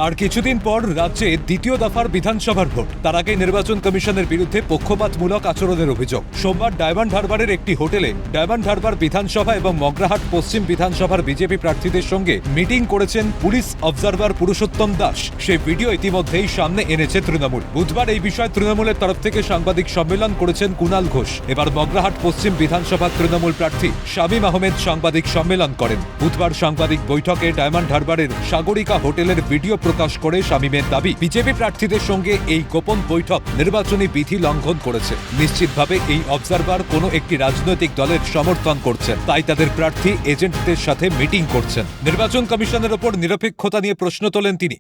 আর কিছুদিন পর রাজ্যে দ্বিতীয় দফার বিধানসভার ভোট। তার আগে নির্বাচন কমিশনের বিরুদ্ধে পক্ষপাতমূলক আচরণের অভিযোগ। সোমবার ডায়মন্ড হারবারের একটি হোটেলে ডায়মন্ড হারবার বিধানসভা এবং মগরাহাট পশ্চিম বিধানসভার বিজেপি প্রার্থীদের সঙ্গে মিটিং করেছেন পুলিশ অবজারভার পুরুষোত্তম দাস। সেই ভিডিও ইতিমধ্যেই সামনে এনেছে তৃণমূল। বুধবার এই বিষয়ে তৃণমূলের তরফ থেকে সাংবাদিক সম্মেলন করেছেন কুণাল ঘোষ। এবার মগরাহাট পশ্চিম বিধানসভার তৃণমূল প্রার্থী শামীম আহমেদ সাংবাদিক সম্মেলন করেন। বুধবার সাংবাদিক বৈঠকে ডায়মন্ড হারবারের সাগরিকা হোটেলের ভিডিও প্রকাশ করে শামীমের দাবি, বিজেপি প্রার্থীদের সঙ্গে এই গোপন বৈঠক নির্বাচনী বিধি লঙ্ঘন করেছে। নিশ্চিতভাবে এই অবজারভার কোনো একটি রাজনৈতিক দলের সমর্থন করছেন, তাই তাদের প্রার্থী এজেন্টদের সাথে মিটিং করছেন। নির্বাচন কমিশনের ওপর নিরপেক্ষতা নিয়ে প্রশ্ন তোলেন তিনি।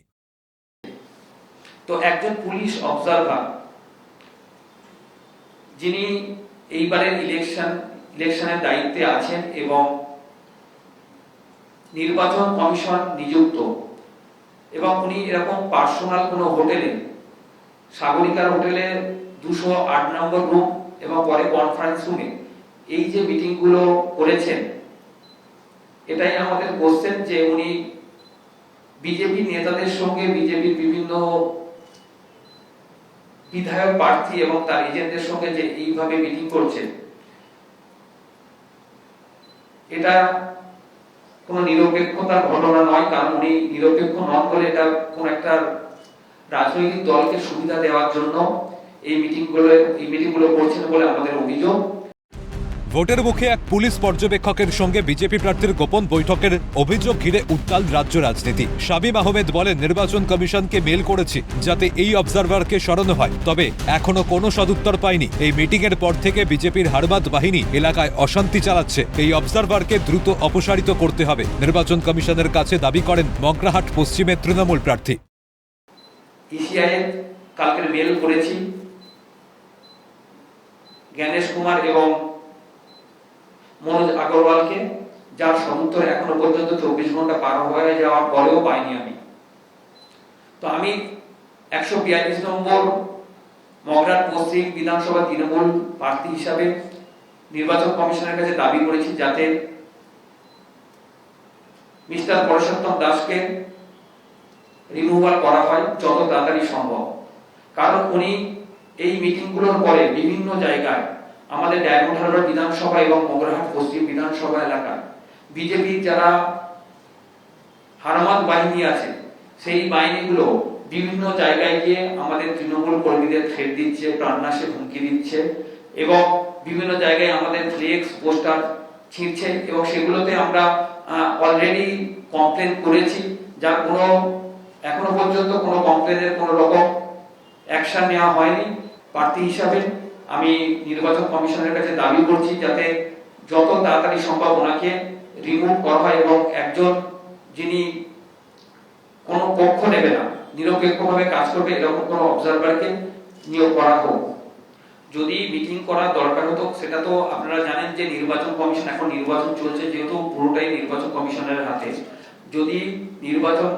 তো একজন পুলিশ অবজারভার যিনি এইবারের ইলেকশনের দায়িত্বে আছেন এবং নির্বাচন কমিশন নিযুক্ত, এবং উনি এরকম পার্সোনাল কোনো হোটেলে, সাগরিকার হোটেলে 208 নম্বর রুম এবং পরে কনফারেন্স রুমে এই যে মিটিংগুলো করেছেন, এটাই আমাদের কোশ্চেন যে উনি বিজেপি নেতাদের সঙ্গে, বিজেপির বিভিন্ন বিধায়ক প্রার্থী এবং তার এজেন্টদের সঙ্গে যে এইভাবে মিটিং করছেন, এটা কোনো নিরপেক্ষতার ঘটনা নয়। কারণ উনি নিরপেক্ষ নন বলে এটা কোন একটা রাজনৈতিক দলকে সুবিধা দেওয়ার জন্য এই মিটিংগুলো করছেন বলে আমাদের অভিযোগ। ভোটের মুখে এক পুলিশ পর্যবেক্ষকের সঙ্গে বিজেপি প্রার্থীর গোপন বৈঠকের অভিযোগ ঘিরে উত্তাল রাজ্য রাজনীতি। শামীম আহমেদ বলেন, নির্বাচন কমিশনকে মেল করেছি যাতে এই অবজারভারকে সরানো হয়, তবে এখনো কোনো সদুত্তর পাইনি। এই মিটিং এর পর থেকে বিজেপির হারবাদ বাহিনী এলাকায় অশান্তি চালাচ্ছে। এই অবজারভারকে দ্রুত অপসারিত করতে হবে নির্বাচন কমিশনের কাছে দাবি করেন মগরাহাট পশ্চিমের তৃণমূল প্রার্থী। ইসিআই কালকের মেল করেছি জ্ঞানেশ কুমার এবং মনোজ আগরওয়ালকে, যার সদুত্তর এখনো পর্যন্ত 24 ঘন্টা পার হয়ে যাওয়ার পরেও পাইনি আমি। তো আমি 142 নম্বর মগরাহাট পশ্চিম বিধানসভা তৃণমূল প্রার্থী হিসাবে নির্বাচন কমিশনের কাছে দাবি করেছি যাতে মিস্টার পুরুষোত্তম দাসকে রিমুভাল করা হয় যত তাড়াতাড়ি সম্ভব। কারণ উনি এই মিটিংগুলোর পরে বিভিন্ন জায়গায় আমাদের ডায়মন্ড হারবার বিধানসভা এবং মগরাহাট পশ্চিম বিধানসভা এলাকায় বিজেপির যারা হারমাদ বাহিনী আছে, সেই বাহিনীগুলো বিভিন্ন জায়গায় গিয়ে আমাদের তৃণমূল কর্মীদের থ্রেট দিচ্ছে, প্রাণনাশের হুমকি দিচ্ছে এবং বিভিন্ন জায়গায় আমাদের ফ্লেক্স পোস্টার ছিঁড়ছে, এবং সেগুলোতে আমরা অলরেডি কমপ্লেন করেছি, যার কোনো এখনো পর্যন্ত কোনো কমপ্লেনের কোনো রকম অ্যাকশন নেওয়া হয়নি। প্রার্থী হিসাবে আমি নির্বাচন কমিশনের কাছে দাবি করছি যাতে যত তাড়াতাড়ি সম্ভব ওনাকে রিমুভ করা হয় এবং একজন যিনি কোনো পক্ষ নেবে না, নিরপেক্ষভাবে কাজ করবে এরকম কোনো অবজারভারকে নিয়োগ করা হোক। যদি মিটিং করার দরকার হতো, সেটা তো আপনারা জানেন যে নির্বাচন কমিশন, এখন নির্বাচন চলছে যেহেতু পুরোটাই নির্বাচন কমিশনের হাতে, যদি নির্বাচন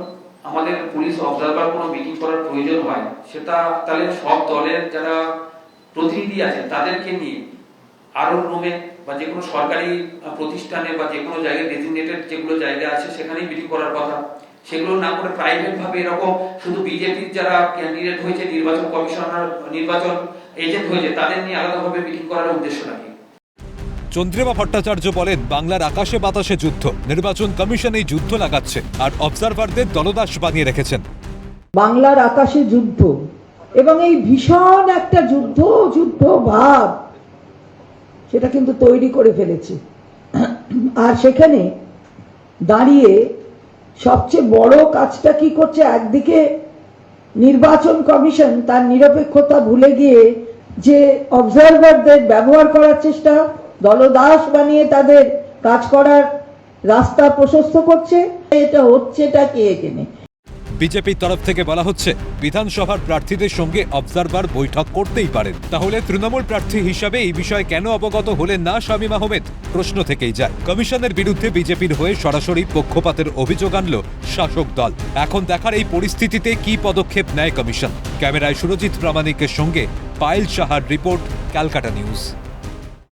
আমাদের পুলিশ অবজারভার কোনো মিটিং করার প্রয়োজন হয়, সেটা তাহলে সব দলের যারা প্রতিনিধি আছে তাদেরকে নিয়ে আরো রুমে বা যে কোনো সরকারি প্রতিষ্ঠানে বা যে কোনো জায়গায় ডেজিগনেটেড যেগুলো জায়গা আছে সেখানেই মিটিং করার কথা। সেগুলো না করে প্রাইভেট ভাবে এরকম শুধু বিজেপির যারা ক্যান্ডিডেট হয়েছে, নির্বাচন কমিশনার, নির্বাচন এজেন্ট হয়েছে, তাদের নিয়ে আলাদাভাবে মিটিং করার উদ্দেশ্য নাকি? চন্দ্রিমা ভট্টাচার্য বলেন, বাংলার আকাশে বাতাসে যুদ্ধ, নির্বাচন কমিশন এই যুদ্ধ লাগাচ্ছে আর অবজারভারদের দলদাস বানিয়ে রেখেছেন। বাংলার আকাশে যুদ্ধ এবং এই ভীষণ একটা যুদ্ধ ভাব সেটা কিন্তু তৈরি করে ফেলেছে। আর সেখানে দাঁড়িয়ে সবচেয়ে বড় কাজটা কি করছে, একদিকে নির্বাচন কমিশন তার নিরপেক্ষতা ভুলে গিয়ে যে অবজারভারদের ব্যবহার করার চেষ্টা, দলদাস বানিয়ে তাদের কাজ করার রাস্তা প্রশস্ত করছে। এটা হচ্ছেটা কে এখানে? বিজেপির তরফ থেকে বলা হচ্ছে, বিধানসভার প্রার্থীদের সঙ্গে অবজারভার বৈঠক করতেই পারেন। তাহলে তৃণমূল প্রার্থী হিসাবে এই বিষয়ে কেন অবগত হলেন না শামীম আহমেদ? প্রশ্ন থেকেই যায়। কমিশনের বিরুদ্ধে বিজেপির হয়ে সরাসরি পক্ষপাতের অভিযোগ আনল শাসক দল। এখন দেখার এই পরিস্থিতিতে কি পদক্ষেপ নেয় কমিশন। ক্যামেরায় সুরজিৎ প্রামাণিকের সঙ্গে পায়েল সাহার রিপোর্ট, ক্যালকাটা নিউজ।